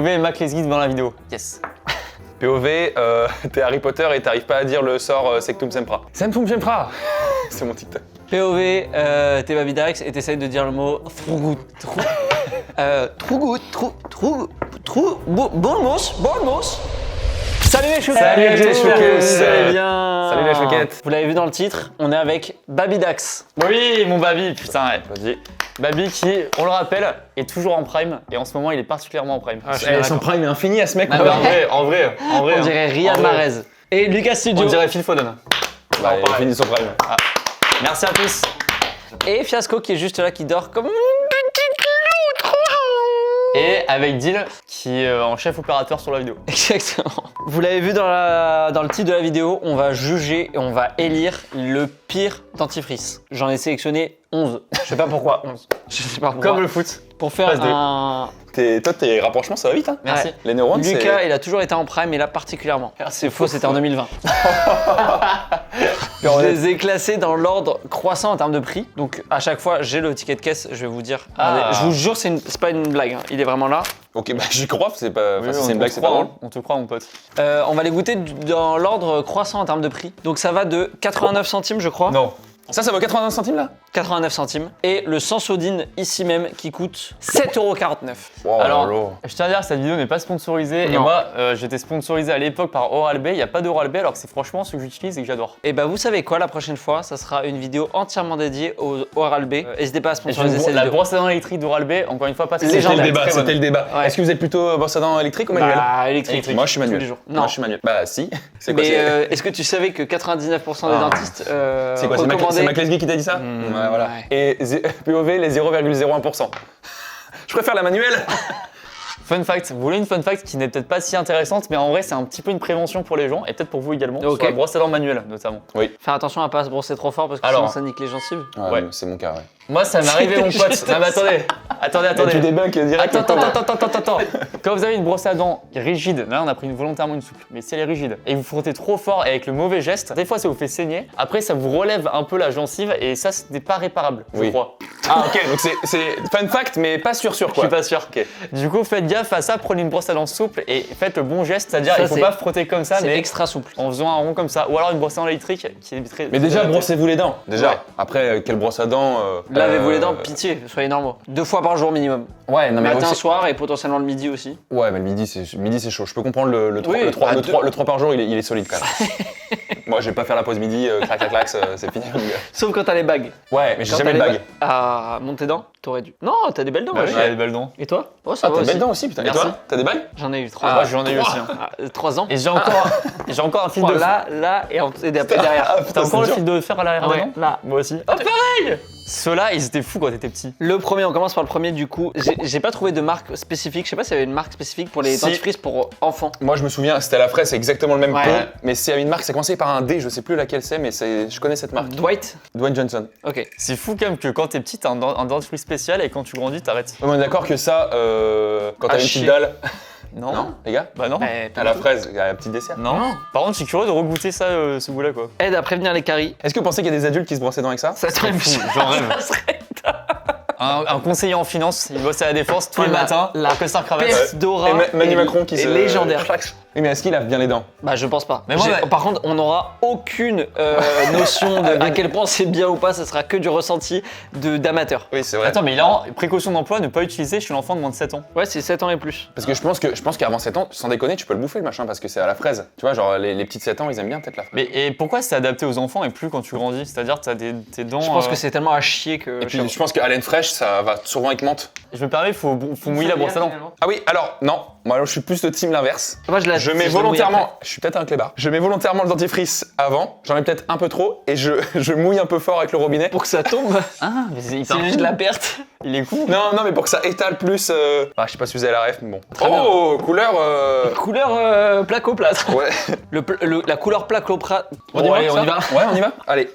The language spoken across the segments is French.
POV et Mac les guides dans la vidéo. Yes. POV, t'es Harry Potter et t'arrives pas à dire le sort Sectum Sempra. Sectum Sempra. C'est mon TikTok. POV, t'es Baby Dax et t'essayes de dire le mot Trougout. Bournemouth. Salut les chouquettes. Salut les chouquettes. Vous allez bien? Salut les chouquettes. Vous l'avez vu dans le titre, on est avec Baby Dax. Oui, mon Baby, putain, ouais. Vas-y. Baby qui, on le rappelle, est toujours en prime et en ce moment il est particulièrement en prime. Son prime est infini à ce mec. Ah quoi. ouais. En vrai. On dirait Riyad En vrai. Mahrez. Et Lucas Studio. On dirait Phil Foden. Bah, il a fini son prime. Merci à tous. Et Fiasco qui est juste là, qui dort comme... Et avec Dil qui est en chef opérateur sur la vidéo. Exactement. Vous l'avez vu dans le titre de la vidéo, on va juger et on va élire le pire dentifrice. J'en ai sélectionné 11. Je sais pas pourquoi 11. Je sais pas pourquoi. Comme le foot. Pour faire Passe deux. un... Toi, tes rapprochements, ça va vite, hein. Merci. Ouais. Les neurones, Lucas, c'est... il a toujours été en prime et là particulièrement. C'est faux, c'était en 2020. Je les ai classés dans l'ordre croissant en termes de prix. Donc à chaque fois, j'ai le ticket de caisse, je vais vous dire. Ah. Je vous jure, c'est pas une blague, hein. Il est vraiment là. Ok, bah j'y crois, c'est pas... Oui, Enfin, si on c'est une blague, te c'est pas croit, drôle. hein. On te croit, mon pote. On va les goûter dans l'ordre croissant en termes de prix. Donc ça va de 89 centimes, je crois. Non. Ça vaut 89 centimes, là 89 centimes. Et le Sensodine ici même qui coûte 7,49 €. Wow, Alors, lolo. je tiens à dire que cette vidéo n'est pas sponsorisée. Et Non. moi, j'étais sponsorisé à l'époque par Oral-B. Il n'y a pas d'Oral-B alors que c'est franchement ce que j'utilise et que j'adore. Et bah vous savez quoi, la prochaine fois, ça sera une vidéo entièrement dédiée au Oral-B. N'hésitez pas à sponsoriser cette La vidéo. brosse à dents électrique d'Oral-B, encore une fois, pas C'était le légendaire. débat, Très bonne. c'était le débat. Ouais. Est-ce que vous êtes plutôt brosse à dents électrique ou manuel? Bah, électrique. Moi, je suis manuel. Tous les jours. Moi, Non. je suis manuel. Bah, si. C'est quoi, Mais c'est... est-ce que tu savais que 99% des Ah. dentistes C'est quoi, c'est recommandaient... Mac Lesguy qui t'a dit ça? Ouais, voilà. ouais. Et POV, les 0,01%. Je préfère la manuelle. Fun fact, vous voulez une fun fact qui n'est peut-être pas si intéressante, mais en vrai, c'est un petit peu une prévention pour les gens et peut-être pour vous également. Ok. Sur la brosse à dents manuelle, notamment. Faire attention à pas se brosser trop fort parce que Alors. sinon ça nique les gencives. Ouais. C'est mon cas, ouais. Moi, ça m'est arrivé, mon pote. juste Non, mais attendez. Tu débunks direct. Attends. Quand vous avez une brosse à dents rigide, là on a pris volontairement une souple, mais si elle est rigide et vous frottez trop fort et avec le mauvais geste, des fois ça vous fait saigner. Après ça vous relève un peu la gencive et ça ce n'est pas réparable, je Oui. crois. Ah, ok, donc c'est fun fact, mais pas sûr, Je quoi. suis pas sûr. Ok. Du coup, faites gaffe à ça, prenez une brosse à dents souple et faites le bon geste, c'est-à-dire Ça, il faut c'est- pas frotter comme ça, C'est mais extra souple. en faisant un rond comme ça, ou alors une brosse à dents électrique qui est très. Mais déjà, très- brossez-vous les dents. Déjà. Ouais. Après, quelle brosse à dents Lavez-vous les dents, pitié, soyez normaux. 2 fois par jour minimum. Ouais, non, mais Matin, aussi- soir et potentiellement le midi aussi. Ouais, mais le midi, c'est chaud. Je peux comprendre le 3, Oui, le 3, à le deux. 3, le 3 par jour, il est solide quand même. Moi, je vais pas faire la pause midi, clac, c'est fini. Sauf quand t'as les bagues. Ouais, mais j'ai Quand jamais de t'as les bague. Ah, monte tes dents, t'aurais dû. Non, t'as des belles dents. Bah wesh. oui, elle a des belles dents. Et toi? Oh, ça Ah, va t'as aussi. des belles dents aussi, putain. Merci. Et toi, t'as des bagues? J'en ai eu 3. Moi j'en ai eu aussi. Hein. 3 ans. Et j'ai encore un fil de Là et après derrière. T'as encore le c'est fil de fer à l'arrière Ah des ouais, dents là. Moi aussi. Oh pareil. Ceux-là, ils étaient fous quand t'étais petit. Le premier, on commence par le premier du coup. J'ai pas trouvé de marque spécifique. Je sais pas s'il y avait une marque spécifique pour les Si. dentifrices pour enfants. Moi, je me souviens, c'était à la fraise, c'est exactement le même Ouais. pot. Mais c'est une marque, ça commençait par un D, je sais plus laquelle c'est, mais je connais cette marque. Dwight. Dwayne Johnson. Ok. C'est fou quand même que quand t'es petit, t'as un dentifrice spécial et quand tu grandis, t'arrêtes. On est d'accord que ça, quand t'as une Haché. petite dalle. Non. Non, les gars? Bah non. À la fraise, il y a un petit dessert. Non. Par contre, je suis curieux de regoûter ça, ce goût-là, quoi. Aide à prévenir les caries. Est-ce que vous pensez qu'il y a des adultes qui se brossent les dents avec ça? Ça serait fou, j'en rêve. Ça serait Un conseiller en finance, il bosse à la défense tous les La- matins, la en costard cravate. peste d'aura. Et Manu est- Macron qui est se... légendaire. Oui, mais est-ce qu'il lave bien les dents? Bah je pense pas. Mais moi, Par contre, on n'aura aucune notion de à quel point c'est bien ou pas. Ça sera que du ressenti d'amateur. Oui, c'est vrai. Attends, mais il a précaution d'emploi, ne pas utiliser chez l'enfant de moins de 7 ans. Ouais, c'est 7 ans et plus. Parce que je pense qu'avant 7 ans, sans déconner, tu peux le bouffer le machin parce que c'est à la fraise. Tu vois, genre les petits de 7 ans, ils aiment bien peut-être la fraise. Mais et pourquoi c'est adapté aux enfants et plus quand tu grandis? C'est-à-dire t'as tes dents. Je pense que c'est tellement à chier que. Et puis je pense qu'à laine fraîche, ça va souvent avec menthe. Je me permets, faut mouiller la brosse à dents. Ah oui, alors non, moi je suis plus de team l'inverse. Moi je la. Je mets je la mouille volontairement, je suis peut-être un clébard, je mets volontairement le dentifrice avant, j'en mets peut-être un peu trop et je mouille un peu fort avec le robinet. pour que ça tombe. Ah, mais c'est C'est juste de la perte. Il est cool. Non, mais pour que ça étale plus. Ah, je sais pas si vous avez la ref, mais bon. Très Oh, couleur. Couleur plaque-au-plâtre. Ouais. La couleur plaque-au-plâtre. Bon, allez, ça on y va. Ouais, on y va. Allez.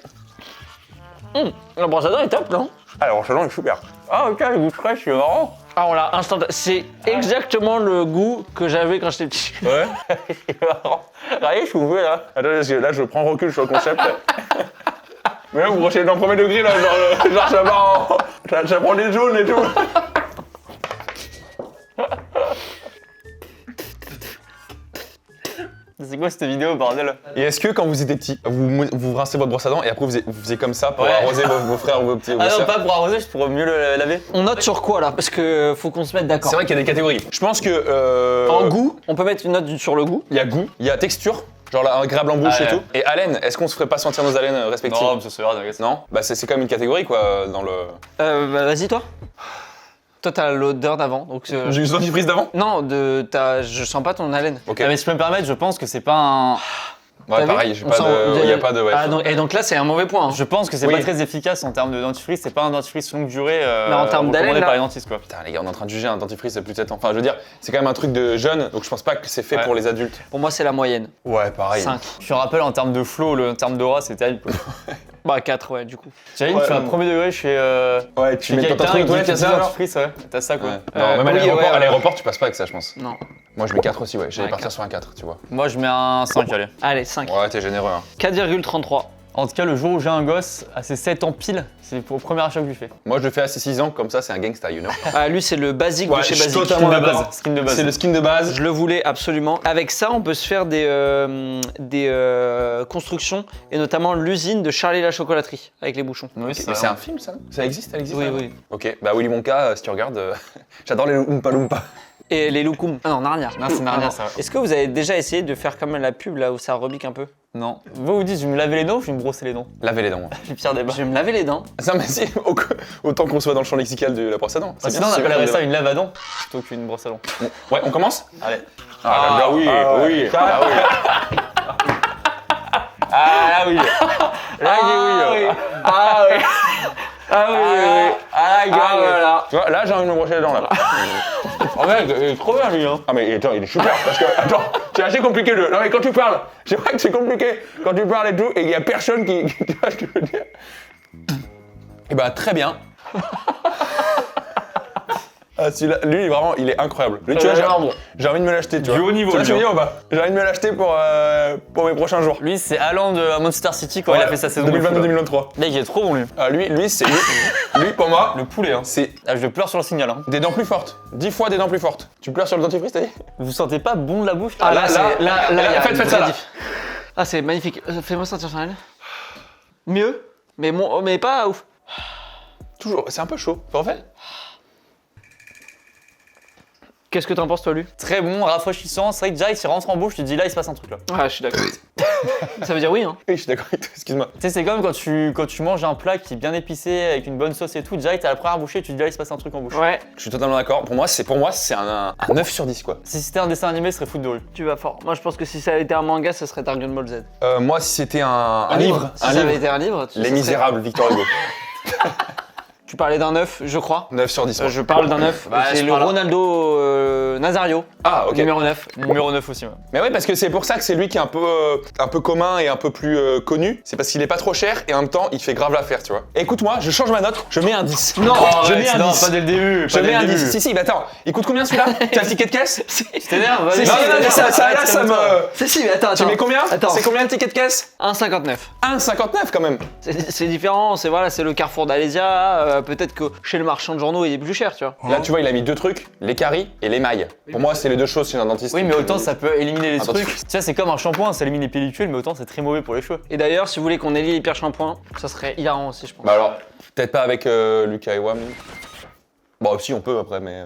La brosse à dents est top, non? Alors, chalon est super. Ah ok, le goût fraîche, c'est marrant. Ah, on l'a instantanément. C'est exactement le goût que j'avais quand j'étais petit. Ouais. C'est marrant. Regardez, je suis ouvert là. Attends, parce que là, je prends recul sur le concept. Mais là, vous brochez dans le premier degré, là, genre ça va en. Ça prend des jaunes et tout. C'est quoi cette vidéo, bordel? Et est-ce que quand vous étiez petit, vous rincez votre brosse à dents et après vous faisiez comme ça pour Ouais. arroser vos frères ou vos petits vos Ah non, sœurs? pas pour arroser, juste pour mieux le laver. On note sur quoi là? Parce que faut qu'on se mette d'accord. C'est vrai qu'il y a des catégories. Je pense que. En goût, on peut mettre une note sur le goût. Il y a goût, il y a texture, genre là, agréable en bouche Ah et ouais. tout. Et haleine, est-ce qu'on se ferait pas sentir nos haleines respectives? Non, mais ça c'est vrai, t'inquiète. Non. Bah c'est quand même une catégorie quoi dans le. Bah, vas-y toi. Toi t'as l'odeur d'avant, donc. J'ai eu ce dentifrice d'avant? Non, je sens pas ton haleine. Ok. Ah, mais si je peux me permettre, je pense que c'est pas un. Ouais, T'as vu pareil, j'ai On pas sent- de. Y a pas de. Ouais. Ah, non, et donc là c'est un mauvais point. Hein. Je pense que c'est Oui. pas très efficace en termes de dentifrice, c'est pas un dentifrice longue durée Mais en termes d'haleine, recommandé là- par les dentistes quoi. Putain les gars, on est en train de juger un dentifrice de plus de 7 ans. Enfin je veux dire, c'est quand même un truc de jeune, donc je pense pas que c'est fait Ouais. pour les adultes. Pour moi c'est la moyenne. Ouais, pareil. 5. Je te rappelle en termes de flow, en termes d'aura, c'est terrible. Bah 4 ouais du coup. J'imagine Ouais, tu fais un premier degré chez. Ouais, tu Chez mets ton quelqu'un truc, qui ouais, utilise t'as ça le alors? dentifrice, ouais. T'as ça quoi. Ouais. Non, même oui, à ouais. l'aéroport, tu passes pas avec ça, je pense. Non. Moi, je mets 4 aussi, ouais. J'allais Ouais, partir 4. sur un 4, tu vois. Moi je mets un 5, allez. Allez 5. Ouais, t'es généreux, hein. 4,33. En tout cas, le jour où j'ai un gosse à ses 7 ans pile, c'est pour le premier achat que je lui fais. Moi, je le fais à ses 6 ans, comme ça, c'est un gangsta, you know. Ah lui c'est le basique de Ouais, chez je suis Basique. totalement Skin de d'accord. base, skin de base. C'est le skin de base. Je le voulais absolument. Avec ça, on peut se faire des constructions et notamment l'usine de Charlie la chocolaterie avec les bouchons. Oui, Mais c'est un film, ça, non? Ça existe, elle existe Oui, vraiment oui. Ok, bah Willy Wonka, si tu regardes, j'adore les Oompa Loompa. Et les loukoum. Ah non, Narnia. Non, c'est Narnia, ça. Est-ce que vous avez déjà essayé de faire comme la pub là où ça rebique un peu? Non. Vous dites, je vais me laver les dents ou je vais me brosser les dents? Lavez les dents. Je suis pire débat. Je vais me laver les dents. Ça, mais si, autant qu'on soit dans le champ lexical de la brosse à dents. C'est Sinon, on bien, c'est appellerait bien. ça une lave à dents plutôt qu'une brosse à dents. Ouais, on commence? Allez. Ah, bah oui, oui. Ah oui. Ah oui. Là, oui. Ah oui. Ah oui, oui. Ah, Ah voilà. Tu vois, là, j'ai envie de me brosser les dents, là. En fait, il est trop bien lui, hein. Ah mais attends, il est super parce que attends, c'est assez compliqué non mais quand tu parles, c'est vrai que c'est compliqué quand tu parles et tout et il y a personne qui tu vois ce que je veux dire. Et bah très bien. Ah, celui-là, lui vraiment, il est incroyable. Lui, tu vois, j'ai envie de me l'acheter, tu vois. Du haut niveau, Tu vois ce que lui, je veux dire ou pas? J'ai envie de me l'acheter pour mes prochains jours. Lui, c'est Haaland à Manchester City quand il a fait sa saison. 2022-2023. Mec, il est trop bon lui. Ah, lui c'est lui pour moi, Le poulet, hein. c'est Ah, je pleure sur le signal, hein. des dents plus fortes. 10 fois des dents plus fortes. Tu pleures sur le dentifrice, t'as dit? Vous vous sentez pas bon de la bouche Ah là, là, là, il y a faites une ça vraie là. diff. Ah c'est magnifique. Fais-moi sentir Chanel. Mieux, mais pas ouf. Toujours, c'est un peu chaud. En fait, Qu'est-ce que t'en penses toi, Lu? Très bon, rafraîchissant. C'est vrai que direct, il rentre en bouche, tu te dis là, il se passe un truc là. Ah, je suis d'accord. Ça veut dire oui, hein. oui, je suis d'accord avec toi, excuse-moi. Tu sais, c'est comme quand tu manges un plat qui est bien épicé, avec une bonne sauce et tout, direct à la première bouchée, tu te dis là, il se passe un truc en bouche. Ouais, Je suis totalement d'accord. Pour moi, c'est un 9 sur 10 quoi. Si c'était un dessin animé, ce serait foot de rue. tu vas fort. Moi, je pense que si ça avait été un manga, ça serait Dragon Ball Z. Moi, si c'était un livre, Si ça avait été un livre, Les ça serait- Misérables, Victor Hugo. Tu parlais d'un 9, je crois. 9 sur 10. moi. Je parle d'un 9. Bah, c'est je le parle- Ronaldo Nazario, Ah, ok. numéro 9. Numéro 9 aussi, ouais. Mais ouais, parce que c'est pour ça que c'est lui qui est un peu commun et un peu plus connu. C'est parce qu'il est pas trop cher et en même temps, il fait grave l'affaire, tu vois. Écoute-moi, je change ma note, je mets un 10. Non, je mets un non, 10. pas dès le début. Je mets un 10. Si, mais attends, il coûte combien celui-là? T'as le ticket de caisse? Tu t'énerves, vas-y. Non, non, non, mais ça là, ça me. Si, mais attends, Tu mets combien? Attends. C'est combien le ticket de caisse? 1,59. 1,59 quand même. C'est différent, c'est voilà, c'est le Carrefour d'Alésia. Peut-être que chez le marchand de journaux, il est plus cher, tu vois. Là, tu vois, il a mis deux trucs, les caries et l'émail. Pour moi, c'est les deux choses chez un dentiste. Oui, mais autant ça peut éliminer les Attention. trucs. Tu sais, c'est comme un shampoing, ça élimine les pellicules, mais autant c'est très mauvais pour les cheveux. Et d'ailleurs, si vous voulez qu'on élit les pires shampoings, ça serait hilarant aussi, je pense. Bah alors, peut-être pas avec Lucas et Wam. Bon, si, on peut après, mais.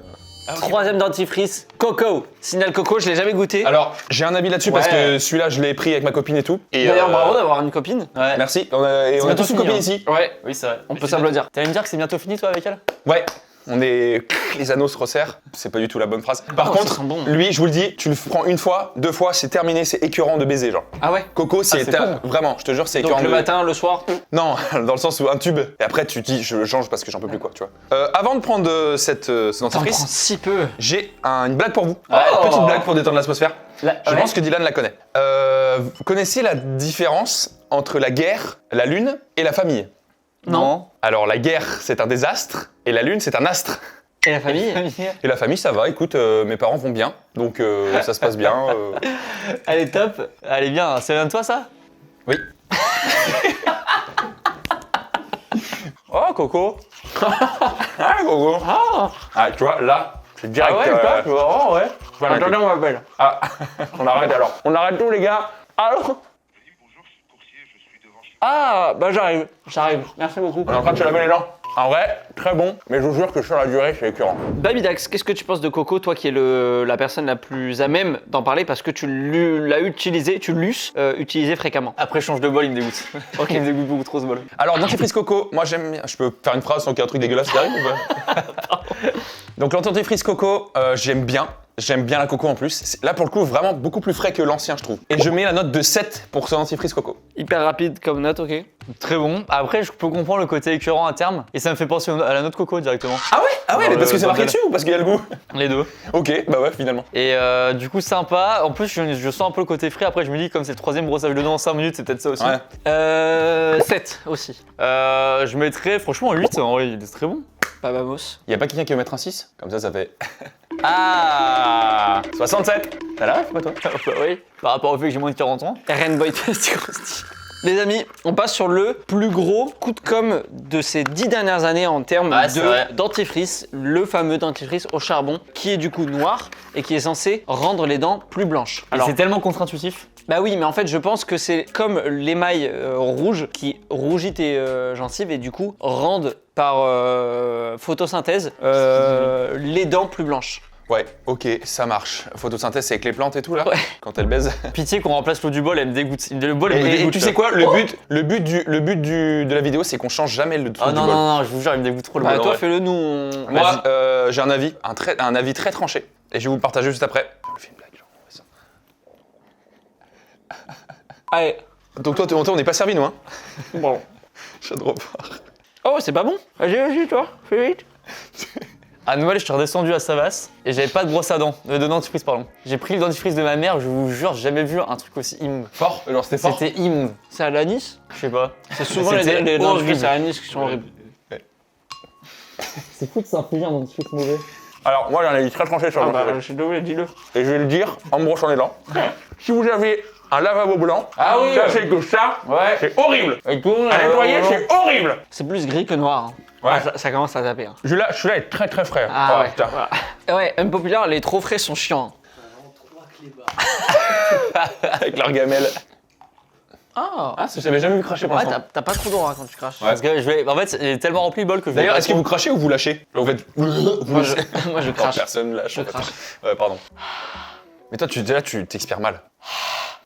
Troisième dentifrice, Coco. Signal Coco, je l'ai jamais goûté. Alors, j'ai un avis là-dessus parce Ouais. que celui-là, je l'ai pris avec ma copine et tout. Et, D'ailleurs, bravo d'avoir une copine. Ouais. Merci. On a bientôt tous une fini, copine hein. ici. Ouais, Oui, c'est vrai. on peut s'applaudir. T'allais me dire que c'est bientôt fini, toi, avec elle? Ouais. On est. Les anneaux se resserrent. C'est pas du tout la bonne phrase. Par Oh, ça contre, sent bon. lui, je vous le dis, tu le prends une fois, deux fois, c'est terminé, c'est écœurant de baiser, genre. Ah ouais. Coco, c'est c'est con. vraiment, je te jure, c'est Donc écœurant le de. matin, le soir. Non, dans le sens où un tube. Et après, tu te dis, je le change parce que j'en peux plus, quoi, tu vois. Avant de prendre ce T'en prends dentifrice, si peu. j'ai une blague pour vous. Oh. Petite blague pour détendre l'atmosphère. Je Ouais. pense que Dylan la connaît. Vous connaissez la différence entre la guerre, la lune et la famille? Non. Alors, la guerre, c'est un désastre, et la lune, c'est un astre. Et la famille. Et la famille, ça va, écoute, mes parents vont bien, donc ça se passe bien. Allez, top. Allez, bien. Ça vient de toi, ça? Oui. Oh, Coco. Ah, Gogo. Ah, tu vois, là, C'est direct. vraiment, ouais. Enfin, attendez, on m'appelle. Ah, on arrête alors. On arrête tout, les gars. Allô? Bonjour, je suis coursier, je suis devant chez Ah, bah j'arrive. Merci beaucoup. On est en train de se laver les dents. En vrai, très bon, mais je vous jure que sur la durée, c'est écœurant. Babydax, qu'est-ce que tu penses de Coco, toi qui es la personne la plus à même d'en parler parce que tu l'as utilisé, utilisé fréquemment. Après, change de bol, il me dégoûte. Ok, il me dégoûte beaucoup trop ce bol. Alors, dentifrice coco, moi j'aime bien. Je peux faire une phrase sans qu'il y ait un truc dégueulasse qui arrive ou pas? Donc, le dentifrice coco, j'aime bien. J'aime bien la coco en plus. Là, pour le coup, vraiment beaucoup plus frais que l'ancien, je trouve. Et je mets la note de 7 pour ce dentifrice coco. Hyper rapide comme note, ok. Très bon. Après, je peux comprendre le côté écœurant à terme. Et ça me fait penser à la note coco directement. Ah ouais? Ah ouais, mais parce que c'est marqué bordel. dessus ou parce qu'il y a le goût? Les deux. Ok, bah ouais, finalement. Et du coup, sympa. En plus, je sens un peu le côté frais. Après, je me dis, comme c'est le troisième brossage de dents en 5 minutes, c'est peut-être ça aussi. Ouais. 7 aussi. Je mettrais franchement 8. En vrai, il est très bon. Babamos. Y a pas quelqu'un qui veut mettre un 6? Comme ça fait. Ah 67! T'as la ref, pas toi? Bah oui, par rapport au fait que j'ai moins de 40 ans. Rainbow Tasty Krusty. Les amis, on passe sur le plus gros coup de com' de ces 10 dernières années en termes Ah, c'est vrai. de dentifrice, le fameux dentifrice au charbon, qui est du coup noir et qui est censé rendre les dents plus blanches. Et c'est tellement contre-intuitif. Bah oui, mais en fait, je pense que c'est comme l'émail rouge qui rougit tes gencives et du coup rendent par photosynthèse les dents plus blanches. Ouais, ok, ça marche. Photosynthèse, c'est avec les plantes et tout là? Ouais. Quand elles baisent. Pitié qu'on remplace l'eau du bol, elle me dégoûte. Le bol, elle me Et dégoûte. tu sais quoi? Le but de la vidéo, c'est qu'on change jamais le truc Oh du non, bol. non, non, je vous jure, il me dégoûte trop le Bah bol. toi, ouais. fais-le, nous on... Moi, j'ai un avis, un avis très tranché. Et je vais vous le partager juste après. Je fais une blague, genre, on fait ça. Allez. Donc toi, on n'est pas servi, nous, hein? Bon. J'adore pas. Oh, c'est pas bon. Vas-y, toi, fais vite. À Noël, je suis redescendu à Savas et j'avais pas de brosse à dents, de dentifrice, pardon. J'ai pris le dentifrice de ma mère, je vous jure, j'ai jamais vu un truc aussi immonde. Fort? Genre, c'était fort? C'était immonde. C'est à l'anis. Je sais pas. C'est souvent C'était les dentifrices horrible. à l'anis qui sont horribles. C'est fou de s'infliger un dentifrice mauvais. Alors, moi, j'ai un avis très tranché sur Ah le bah, dentifrice. je suis doublé, dis-le. Et je vais le dire en me brossant les dents. Si vous avez un lavabo blanc, Ah oui. sachez que ça, Ouais. c'est horrible. Et tout, À nettoyer, c'est horrible. C'est plus gris que noir. hein. Ouais. Ah, ça commence à taper. hein. Celui-là est très frais. Ah Oh, ouais. putain. Voilà. Ouais, unpopular, les trop frais sont chiants. Avec leur gamelle. Ah, Ah, j'avais jamais vu cracher pour ouais, l'instant. t'as pas trop droit quand tu craches. Ouais. Parce que en fait, il est tellement rempli le bol que je vais D'ailleurs, pas est-ce que trop- vous crachez ou vous lâchez? Vous faites. Moi, je, moi, je Non, crache. personne lâche. Je en fait. crache. Ouais, pardon. Mais toi, tu t'expires mal.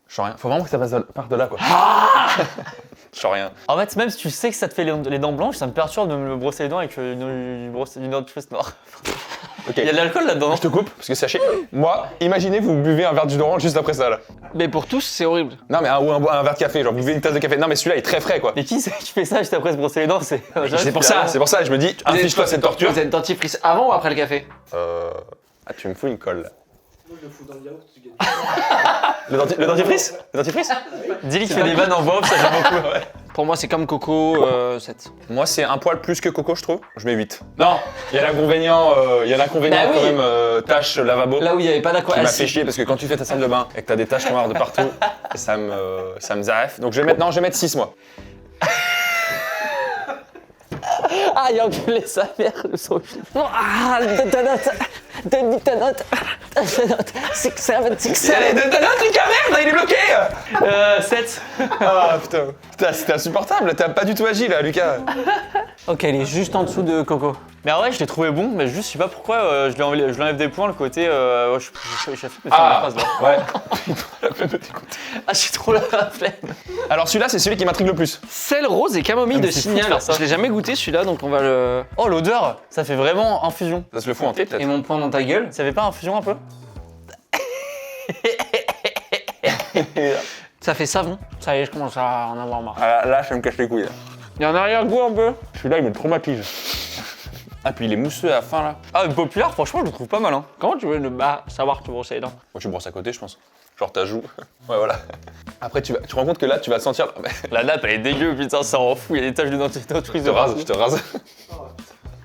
Je sens rien. Faut vraiment que ça parte de là, quoi. Je sens rien. En fait, même si tu sais que ça te fait les dents blanches, ça me perturbe de me brosser les dents avec une dentifrice noire. Ok. Il y a de l'alcool là-dedans. Je te coupe, parce que sachez, moi, imaginez vous buvez un verre de jus d'orange juste après ça, là. Mais pour tous, c'est horrible. Non, mais un verre de café, genre vous buvez une tasse de café. Non, mais celui-là est très frais, quoi. Mais qui c'est qui fait ça juste après se brosser les dents? C'est C'est pour ça, je me dis, inflige-toi cette torture. Vous êtes dentifrice avant ou après le café? Ah, tu me fous une colle, là. Moi, je le fous dans le yaourt, tu gagnes. Le dentifrice? Le dentifrice? Dis-lui qu'il fait des vannes en voix off, ça j'aime beaucoup. Pour moi, c'est comme Coco 7. Moi, c'est un poil plus que Coco, je trouve. Je mets 8. Non, il y a l'inconvénient, Bah oui. quand même, tâche lavabo. Là où il n'y avait pas d'accord. Qui m'a fait chier parce que quand tu fais ta salle de bain et que t'as des taches noires de partout, ça me zaref. Donc je vais mettre 6 moi. Ah, il a enculé sa mère, le son. Ah, donne ta note. Donne ta note. Ta note. 6, 7, 6, 7. Allez, donne ta note, Lucas, merde, il est bloqué. 7. Ah putain. Putain, c'était insupportable, t'as pas du tout agi là, Lucas. Ok, elle est juste en dessous de Coco. Mais en vrai, je l'ai trouvé bon, mais juste, je sais pas pourquoi, je lui enlève des points, le côté. Ouais, je fait mes phrases là. Ouais. Ah, j'ai trop la flemme. Alors celui-là, c'est celui qui m'intrigue le plus. Sel rose et camomille Ah, mais de c'est fou de Signal. faire ça. Je l'ai jamais goûté celui-là, donc on va le. Oh, l'odeur, ça fait vraiment infusion. Ça se le fout en tête, Et peut-être. mon point dans ta gueule. Ça fait pas infusion un peu? Ça fait savon. Ça y est, je commence à en avoir marre. Ah, là, ça me cache les couilles. Là. Il y a un arrière-goût un peu. Celui-là, il me traumatise. Ah, puis il est mousseux à la fin là. Ah, une populaire, franchement, je le trouve pas mal. Hein. Comment tu veux savoir te brosser les dents? Moi, tu brosses à côté, je pense. Genre ta joue. Ouais, voilà. Après, tu te rends compte que là, tu vas sentir. La nappe, elle est dégueu, putain, ça rend fou. Il y a des taches de dentifrice Je te rase, je te rase.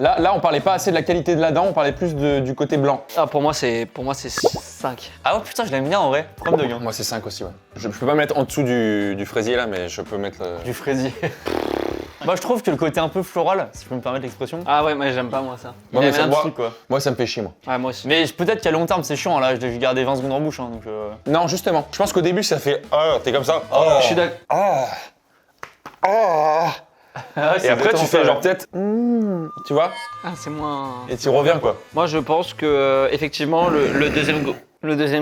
Là, on parlait pas assez de la qualité de la dent, on parlait plus du côté blanc. Ah, pour moi, c'est 5. Ah ouais, putain, je l'aime bien en vrai. Prendre de gain. Moi, c'est 5 aussi, ouais. Je peux pas mettre en dessous du fraisier là, mais je peux mettre. Du fraisier. Moi je trouve que le côté un peu floral, si je peux me permettre l'expression, Ah ouais, moi j'aime pas moi ça. il mais avait ça un me truc quoi. Moi, ça me fait chier, moi. Ouais, moi aussi. Mais peut-être qu'à long terme c'est chiant, là j'ai gardé 20 secondes en bouche, hein, donc Non, justement. Je pense qu'au début, ça fait. Ah, t'es comme ça. Ah. Je suis d'accord. Ah. Ah. Et après, tu fais genre peut-être. Tu vois? Ah, c'est moins. Et tu reviens, quoi. Moi je pense que effectivement le deuxième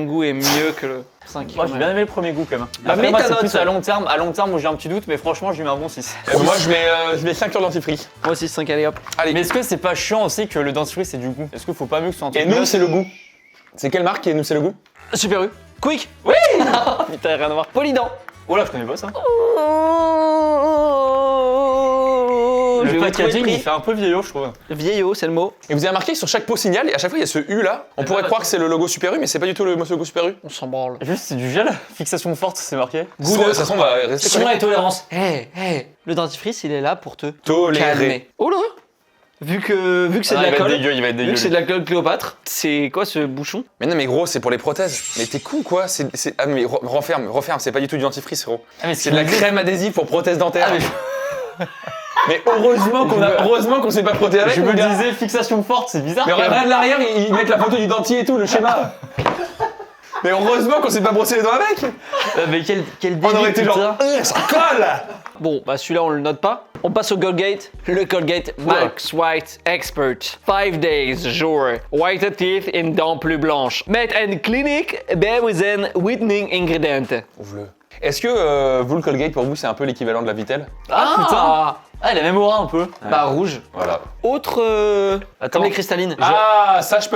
goût est mieux que le 5. Moi j'ai bien aimé le premier goût quand même. Bah, Après mets moi ta c'est note. plus à long terme où j'ai un petit doute, mais franchement je lui mets un bon 6. Moi, je mets 5 sur le dentifrice. Moi aussi 5, allez hop. Allez. Mais est-ce que c'est pas chiant aussi que le dentifrice c'est du goût? Est-ce qu'il faut pas mieux que ce soit un truc Et nous, neutre c'est le goût. C'est quelle marque et nous, c'est le goût? Super U. Quick. Oui. Putain, rien à voir. Polydent. Oh là je connais pas ça. Je vais Le vous trouver packaging le il prix. fait un peu vieillot je trouve. Vieillot, c'est le mot. Et vous avez remarqué que sur chaque pot signal, et à chaque fois, il y a ce U là. On pourrait croire que c'est le logo Super U, mais c'est pas du tout le logo Super U. On s'en branle. Juste c'est du gel, fixation forte c'est marqué. Goût de. De toute façon, on va rester Son connectés. et tolérance. Le dentifrice, il est là pour te Toléré. calmer. Oh là. Vu que c'est Ah, de la il va être colle. dégueu, il va être Vu dégueu. que c'est de la colle Cléopâtre, c'est quoi ce bouchon? Mais non, mais gros, c'est pour les prothèses. Mais t'es con quoi? Ah, mais referme, c'est pas du tout du dentifrice, gros. Ah, mais C'est de la crème adhésive pour prothèses dentaires. Ah, mais heureusement qu'on s'est pas frotté avec. Je mon me gars. disais fixation forte, c'est bizarre. Mais quand même. regarde l'arrière, ils mettent la photo du dentier et tout, le schéma. Mais heureusement qu'on s'est pas brossé les dents avec. Mais quel On débile, aurait été genre, putain. ça colle. Bon, bah celui-là on le note pas. On passe au Colgate. Le Colgate Max White Expert. 5 days, jour. White teeth in dents plus blanches. Made in clinic, but with an whitening ingredient. Ouvre-le. Est-ce que vous, le Colgate, pour vous, c'est un peu l'équivalent de la Vittel? Ah putain. Ah il a la même aura un peu. Bah rouge. Voilà. Autre. Attends. Comme les cristallines. Ah, ça je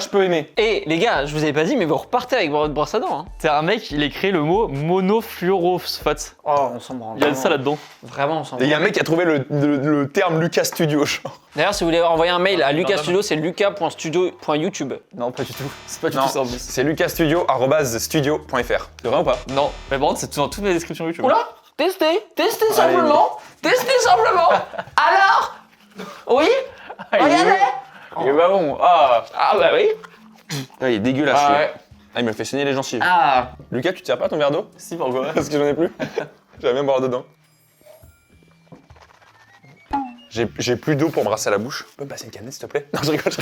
peux aimer. Et les gars, je vous avais pas dit, mais vous repartez avec votre brosse à dents. Hein. C'est un mec, il a créé le mot monofluorophosphate. Oh, on s'en branle. Il y a ça là-dedans. Vraiment, on s'en Et il y branle. a un mec qui a trouvé le terme Lucas Studio, genre. D'ailleurs, si vous voulez envoyer un mail à Lucas non. Studio, c'est lucas.studio.youtube. Non, pas du tout. C'est pas du Non, tout ça en plus. c'est lucasstudio@studio.fr. C'est vrai ou pas? Non, mais par contre, c'est dans toutes mes descriptions YouTube. Oula, testez simplement. Testez simplement. Alors. Oui. Regardez. Il est pas bon. Ah. Ah bah oui. Ah, il est dégueulasse. Ah lui. ouais. Ah, il me fait saigner les gencives. Ah. Lucas, tu tiens pas ton verre d'eau? Si, pourquoi? Parce que j'en ai plus. J'avais même boire dedans. J'ai plus d'eau pour me rincer la bouche. Tu peux me passer une canette, s'il te plaît? Non, je rigole.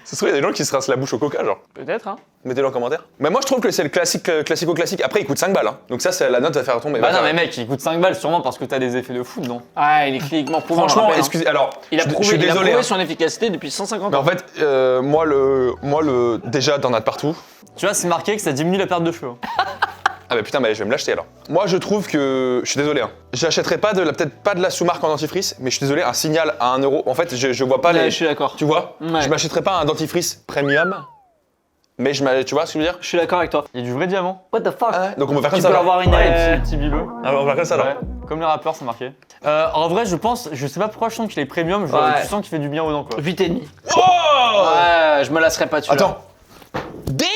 Ce serait, il y a des gens qui se rincent la bouche au coca, genre. Peut-être, hein. Mettez-le en commentaire. Mais moi, je trouve que c'est le classico-classique. Après, il coûte 5 balles, hein. Donc ça, la note va faire tomber. Bah non, mais mec, il coûte 5 balles sûrement parce que t'as des effets de fou dedans. Ah, il est cliniquement prouvant. Franchement, je rappelle, hein. excusez, alors, Il a je prouvé, suis il a désolé. prouvé Hein. son efficacité depuis 150 Mais ans. en fait, déjà, t'en as de partout. Tu vois, c'est marqué que ça diminue la perte de cheveux. Ah bah putain, bah, je vais me l'acheter alors. Moi, je trouve que, je suis désolé, hein. J'achèterai pas peut-être pas de la sous-marque en dentifrice, mais je suis désolé, un signal à 1 €. En fait, je vois pas Ouais, les. je suis d'accord. Tu vois? Ouais. Je m'achèterai pas un dentifrice premium, mais tu vois ce que je veux dire? Je suis d'accord avec toi. Il y a du vrai diamant. What the fuck? Donc on va faire comme Tu ça. peux alors. avoir une. Petit bibeux. Alors on va faire comme ça alors. Ouais, comme les rappeurs, c'est marqué. En vrai, je pense, je sais pas pourquoi je sens qu'il est premium, Ouais. tu sens qu'il fait du bien aux dents quoi. 8,5. Oh Ouais, je me lasserai pas dessus. Attends. Damn!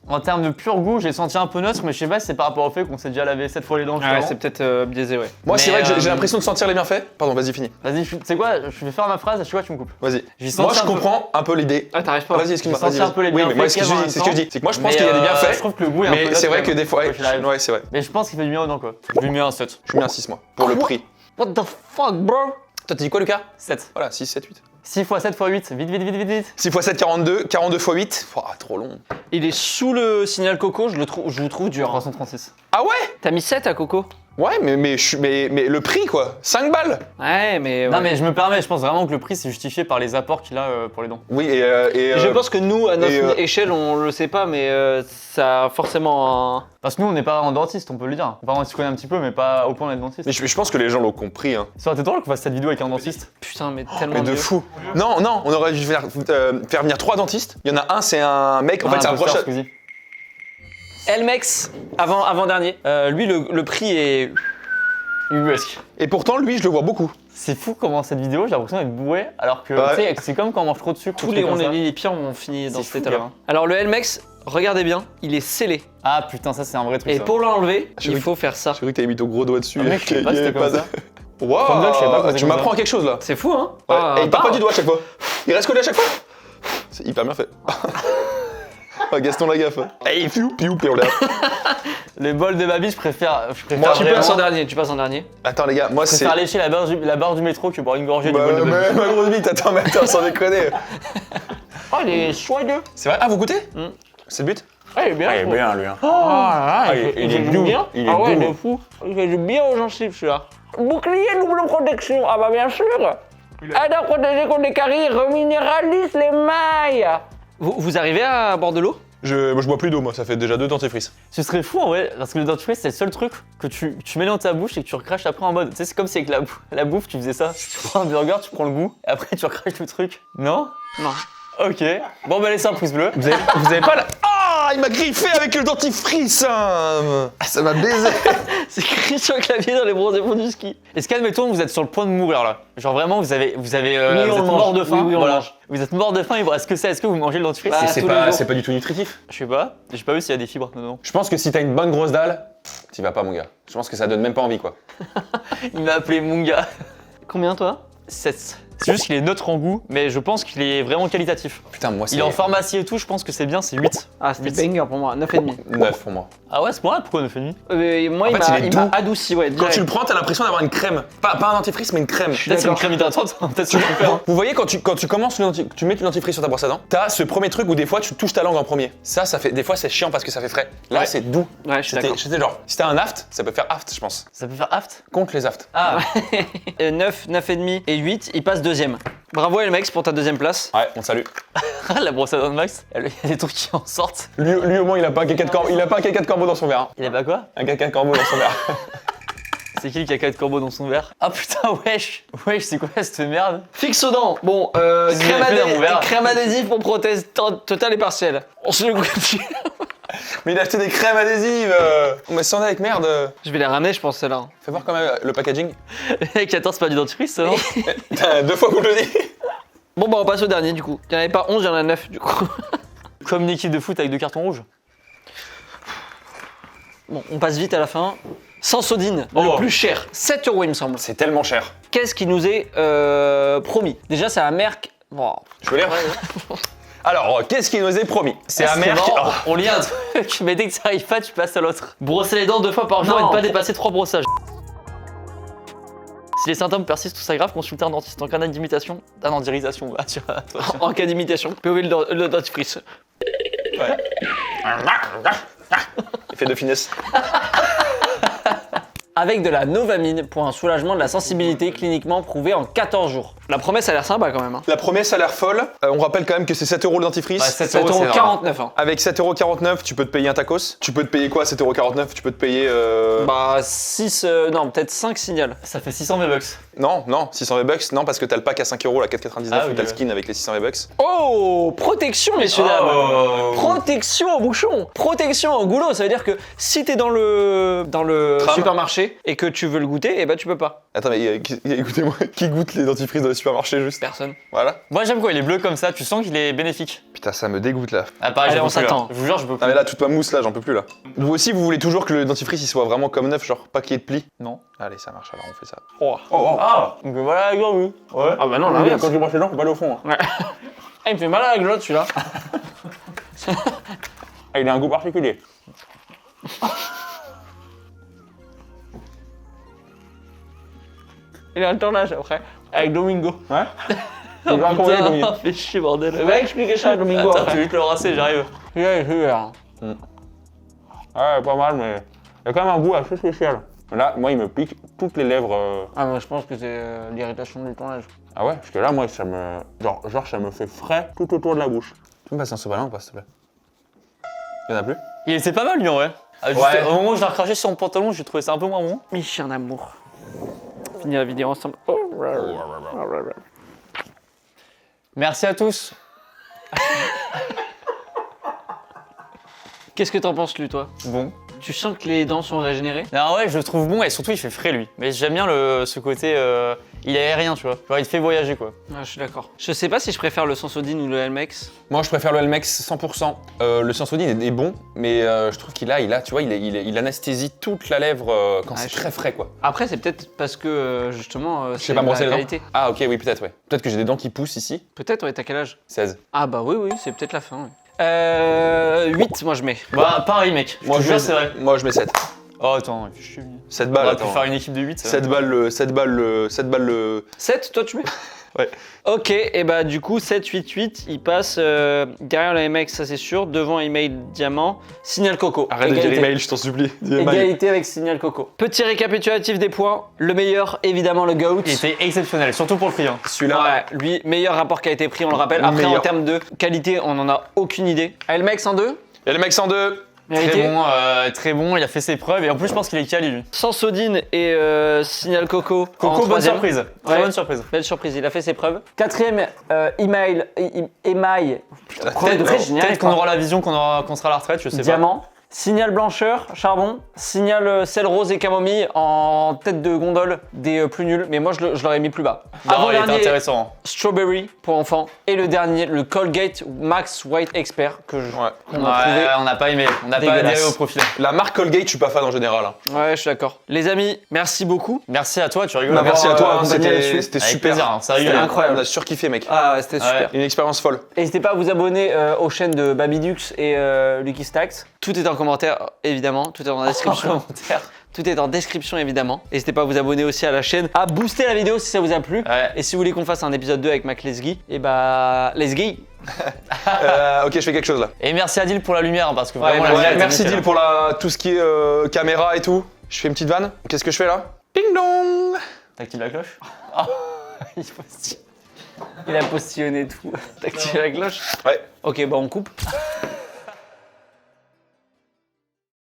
En termes de pur goût, j'ai senti un peu neutre, mais je sais pas si c'est par rapport au fait qu'on s'est déjà lavé 7 fois les dents. juste Ouais, avant. c'est peut-être biaisé, ouais. Moi, c'est Mais, vrai que j'ai l'impression de sentir les bienfaits. Pardon, vas-y, finis. Vas-y, tu sais quoi, je vais faire ma phrase, à chaque fois tu me coupes. Vas-y. J'ai senti Moi, je un peu- comprends un peu l'idée. Ah, t'arrives pas. Vas-y, excuse-moi. J'ai senti vas-y, un peu les Oui, mais moi, bienfaits c'est ce que je qu'il y a dis. en C'est ce que je même dis. C'est que moi, je pense Mais, qu'il y a des bienfaits. Je trouve que le goût est un peu Mais neutre, c'est vrai quand que même. des fois, Quoi qu'il arrive. ouais, c'est vrai. Mais je pense qu'il fait du bien aux dents quoi. Je lui mets un 7. Je mets un 6 moi. Pour le prix. What the fuck, bro? Toi, t'as dit quoi, Lucas? 7. Voilà, 6, 7, 8. 6 x 7 x 8, vite. 6 x 7, 42. 42 x 8. Oh, trop long. Il est sous le signal Coco, je vous trouve dur. 336. Ah ouais? T'as mis 7 à Coco? Ouais, mais le prix, quoi. 5 balles. Ouais, mais. Non ouais. mais je me permets, je pense vraiment que le prix c'est justifié par les apports qu'il a pour les dents. Oui, Je pense que nous, à notre et, échelle, on le sait pas, mais ça a forcément un. Parce que nous on n'est pas un dentiste, on peut le dire. Enfin on se connaît un petit peu mais pas au point d'être dentiste. Mais je pense que les gens l'ont compris, hein. Ça aurait été drôle qu'on fasse cette vidéo avec un dentiste. Putain, mais tellement. Mais de mieux. fou. Non, on aurait dû faire venir 3 dentistes. Il y en a un, c'est un mec, en fait, c'est un proche. Elmex, avant-dernier. Lui, le prix est. Ubuesque. Et pourtant, lui, je le vois beaucoup. C'est fou comment cette vidéo j'ai l'impression d'être bourré alors que Ouais. tu sais, c'est comme quand on mange trop de sucre. Tous ou les trucs comme ça. les pires ont fini dans C'est cet fou, état-là. gars. Alors, le Elmex, regardez bien, il est scellé. Ah putain ça c'est un vrai truc Et ça. pour l'enlever, J'ai il vu faut faire ça. J'ai cru que t'avais mis ton gros doigt dessus. Ah, mec, je savais pas que c'était comme ça. Waouh, Comme doc, je savais pas que c'était tu comme m'apprends ça. quelque chose là. C'est fou, hein? Ouais. Ah, Et il part bah. pas du doigt à chaque fois. Il reste collé à chaque fois. C'est hyper bien fait. Ah, Gaston Lagaffe. Hey, piou, piou, piou, là. Les bols de Babi, je préfère Moi, Tu vraiment- passes en dernier, tu passes en dernier. Attends, les gars, moi, Je c'est. préfère lécher la barre du métro que boire une gorgée du Bah, bol de Babi. ma grosse bite, attends, mais attends, sans déconner. Oh, il est soyeux. C'est vrai? Ah, vous goûtez? C'est le but? Ah, il est bien. Ah, il est bien, lui. Hein. Ah, Ah, il est fait du doux. bien. Il est Ah ouais, doux. de fou. Il fait du bien aux gencives, celui-là. Bouclier double protection. Ah bah bien sûr. Aide à protéger contre les caries, reminéralise les mailles. Vous arrivez à boire de l'eau? Moi, je bois plus d'eau, moi, ça fait déjà 2 dentifrices. Ce serait fou en vrai, parce que le dentifrice c'est le seul truc que tu mets dans ta bouche et que tu recraches après en mode. Tu sais, c'est comme si avec la bouffe tu faisais ça. Tu prends un burger, tu prends le goût, et après tu recraches le truc. Non? Non. Ok. Bon bah laissez un pouce bleu. Vous avez pas la. Ah, il m'a griffé avec le dentifrice, hein. Ah, ça m'a baisé. C'est Christian Clavier dans les bronzés fonds du ski. Est-ce qu'admettons vous êtes sur le point de mourir là? Genre vraiment vous êtes on vous le êtes mange. mort de faim. Oui, oui, on le voilà. mange. Vous êtes mort de faim, il vous reste que ça. Est-ce que vous mangez le dentifrice? Bah, C'est tous les pas, jours. c'est pas du tout nutritif. Je sais pas. J'ai pas vu s'il y a des fibres dedans. Je pense que si t'as une bonne grosse dalle, t'y vas pas, mon gars. Je pense que ça donne même pas envie, quoi. Il m'a appelé mon gars. Combien toi? 7. C'est juste qu'il est neutre en goût, mais je pense qu'il est vraiment qualitatif. Putain, moi, c'est Il est en pharmacie et tout, je pense que c'est bien, c'est 8. Ah, c'était Huit. banger pour moi, 9,5. 9 pour moi. Ah ouais, c'est pour là, pourquoi 9,5? Moi, En fait, il est il m'a doux. adouci, ouais. Quand direct. tu le prends, t'as l'impression d'avoir une crème. Pas un dentifrice, mais une crème. Peut-être c'est une d'accord. crème hydratante, peut-être c'est super. Vous voyez, quand tu commences tu mets le dentifrice sur ta brosse à dents, t'as ce premier truc où des fois tu touches ta langue en premier. Ça fait. Des fois, c'est chiant parce que ça fait frais. Là, Ouais. c'est doux. Ouais, je suis d'accord. J'étais genre, si t'as un aft, ça peut faire aft, je pense. Ça peut faire aft? Contre les afts. Ah, 9, 9,5 et 8, il passe deuxième. Bravo LMX pour ta deuxième place. Ouais, on te salue. la brosse à dents de Max, il y a des trucs qui en sortent. Lui au moins, il a pas un caca de corbeau, dans son verre. Hein. Il a pas quoi? Un caca de corbeau dans son verre. C'est qui le caca de corbeau dans son verre? Ah putain, wesh! Wesh, c'est quoi cette merde? Fixe aux dents. Bon, Qu'est-ce que vous avez fait dans mon verre crème adhésive pour prothèse totale et partielle. On se le goûte. Mais il a acheté des crèmes adhésives. On met ça avec merde. Je vais les ramener, je pense, celle-là. Fais voir quand même le packaging. Mec, 14, c'est pas du dentifrice, ça non? Putain, 2 fois vous le dites. Bon, bah, on passe au dernier, du coup. Il n'y en avait pas 11, il y en a 9, du coup. Comme une équipe de foot avec 2 cartons rouges. Bon, on passe vite à la fin. Sansodine, Oh. le plus cher. 7 €, il me semble. C'est tellement cher. Qu'est-ce qui nous est promis? Déjà, c'est un merc. Bon. Je veux lire. Alors, qu'est-ce qui nous est promis? C'est Ah, amer. marrant, on lit un truc, mais dès que ça arrive pas, tu passes à l'autre. Brosser les dents 2 fois par jour Non. et ne pas dépasser 3 brossages. Si les symptômes persistent ou s'aggravent, consultez un dentiste en cas d'imitation. Ah non, d'irisation. Ah, tu vois, attention. En cas d'imitation, POV le dentifrice. Effet de finesse. Avec de la Novamine pour un soulagement de la sensibilité cliniquement prouvé en 14 jours. La promesse a l'air sympa quand même. Hein. La promesse a l'air folle. On rappelle quand même que c'est 7 € le dentifrice. Ouais, 7 €, c'est 7,49 €. Hein. Avec 7,49 €, tu peux te payer un tacos. Tu peux te payer quoi, 7,49 €? Tu peux te payer. Bah 6, non peut-être 5 signal. Ça fait 600 V-Bucks. Non, 600 V-Bucks. Non, parce que t'as le pack à 5 €, la 4,99 Ah, où oui, t'as le ouais. skin avec les 600 V-Bucks. Oh, protection messieurs dames. Oh. Protection au bouchon, protection au goulot, ça veut dire que si t'es dans le Tram. supermarché et que tu veux le goûter, eh ben tu peux pas. Attends, mais écoutez-moi, qui goûte les dentifrices dans les supermarchés juste? Personne. Voilà. Moi j'aime quoi, il est bleu comme ça, tu sens qu'il est bénéfique. Putain, ça me dégoûte là. Ah pareil, Allez, j'en on peux plus, là. s'attend. Je vous jure, je peux plus. Ah mais là, toute ma mousse là, j'en peux plus là. Vous aussi, vous voulez toujours que le dentifrice il soit vraiment comme neuf, genre pas qu'il y ait de plis? Non. Allez, ça marche alors, on fait ça. Oh. Ah, donc voilà, gars, oui. Ouais. Ah bah non, là, Quand je brosse les dents, faut pas aller au fond. Hein. Ah, il me fait mal à la glotte celui-là. Ah, il a un goût particulier. Il a un tournage après, avec Domingo. Ouais. Oh, Domingo. putain, fais chier, bordel. Va expliquer ça à Domingo Attends, je après. vais vite le rincer, j'arrive. Ouais, pas mal, mais il y a quand même un goût assez spécial. Là, moi, il me pique toutes les lèvres. Ah moi je pense que c'est l'irritation du tournage. Ah ouais, parce que là, moi, ça me. Genre, ça me fait frais tout autour de la bouche. Tu peux me passer un sobalin ou pas, s'il te plaît? Il y en a plus? Il était pas mal, lui, en vrai. Ah, juste, Ouais. Au moment où je l'ai recraché sur mon pantalon, j'ai trouvé ça un peu moins bon. Mes chiens d'amour. Finir la vidéo ensemble. Oh. Merci à tous. Qu'est-ce que t'en penses lui toi? Bon. Tu sens que les dents sont régénérées? Non, ouais, je le trouve bon et surtout il fait frais lui. Mais j'aime bien ce côté, il est aérien, tu vois. Genre il te fait voyager quoi. Ah, je suis d'accord. Je sais pas si je préfère le Sansodine ou le Helmex. Moi, je préfère le Helmex 100%. Le Sansodine est bon, mais je trouve qu'il a, tu vois, il anesthésie toute la lèvre quand c'est je- très frais, quoi. Après c'est peut-être parce que justement Je sais pas me brosser la les dents. qualité. Ah, ok, oui, peut-être, ouais. Peut-être que j'ai des dents qui poussent ici. Peut-être, ouais, t'as quel âge? 16. Ah bah oui, c'est peut-être la fin. Ouais. 8, moi je mets. Bah, pareil, mec. Moi, Je te jure, c'est vrai. Moi, je mets 7. Oh, attends, je suis. 7 On balles, aurait pu attends. faire une équipe de 8. 7 balles le... 7 balles le... 7 balles le... 7, toi tu mets? Ouais. Ok, et bah du coup 7, 8, 8, il passe derrière le MX, ça c'est sûr, devant Email Diamant, Signal Coco. Arrête de dire email, je t'en supplie. Dis email. Égalité avec Signal Coco. Petit récapitulatif des points, le meilleur évidemment le GOAT. Il était exceptionnel, surtout pour le prix. Hein. Celui-là, Ouais, lui, meilleur rapport qualité prix, on le rappelle. Le Après en meilleur. termes de qualité, on en a aucune idée. LMX en 2, il y a le mec 102. Très bon, il a fait ses preuves et en plus je pense qu'il est quali lui. Sansodine et Signal Coco. en Coco, bonne troisième. surprise. Très Ouais. bonne surprise. Belle surprise, il a fait ses preuves. Quatrième, Email. Peut-être qu'on aura la vision qu'on sera à la retraite, je sais Diamant. Signal blancheur, charbon, signal sel rose et camomille en tête de gondole des plus nuls, mais moi je l'aurais mis plus bas. pas. Non, il est Avant-dernier, intéressant. Strawberry pour enfants. Et le dernier, le Colgate Max White Expert qu'on a trouvé. On n'a pas aimé, on n'a pas dégueulasse. adhéré au profil. La marque Colgate, je suis pas fan en général. Hein. Ouais, je suis d'accord. Les amis, merci beaucoup. Merci à toi, tu rigoles. Bah, merci à toi, hein, accompagné là-dessus. c'était Avec super. plaisir, hein, ça C'était rigole. incroyable. On a surkiffé, mec. Ah ouais, c'était super. Une expérience folle. N'hésitez pas à vous abonner aux chaînes de Babydux et Lucky Stacks. Tout est en commentaire, évidemment. Tout est en description. Tout est en description, évidemment. N'hésitez pas à vous abonner aussi à la chaîne, à booster la vidéo si ça vous a plu. Ouais. Et si vous voulez qu'on fasse un épisode 2 avec Mac Lesguy, et bah, Lesguy. Ok, je fais quelque chose là. Et merci à Dil pour la lumière hein, parce que vraiment Ouais, la lumière était merci nickel. Dil pour tout ce qui est caméra et tout. Je fais une petite vanne. Qu'est-ce que je fais là? Ding dong. T'actives la cloche. Il postillonne. Il a postillonné tout. T'actives la cloche? Ouais. Ok, bah on coupe.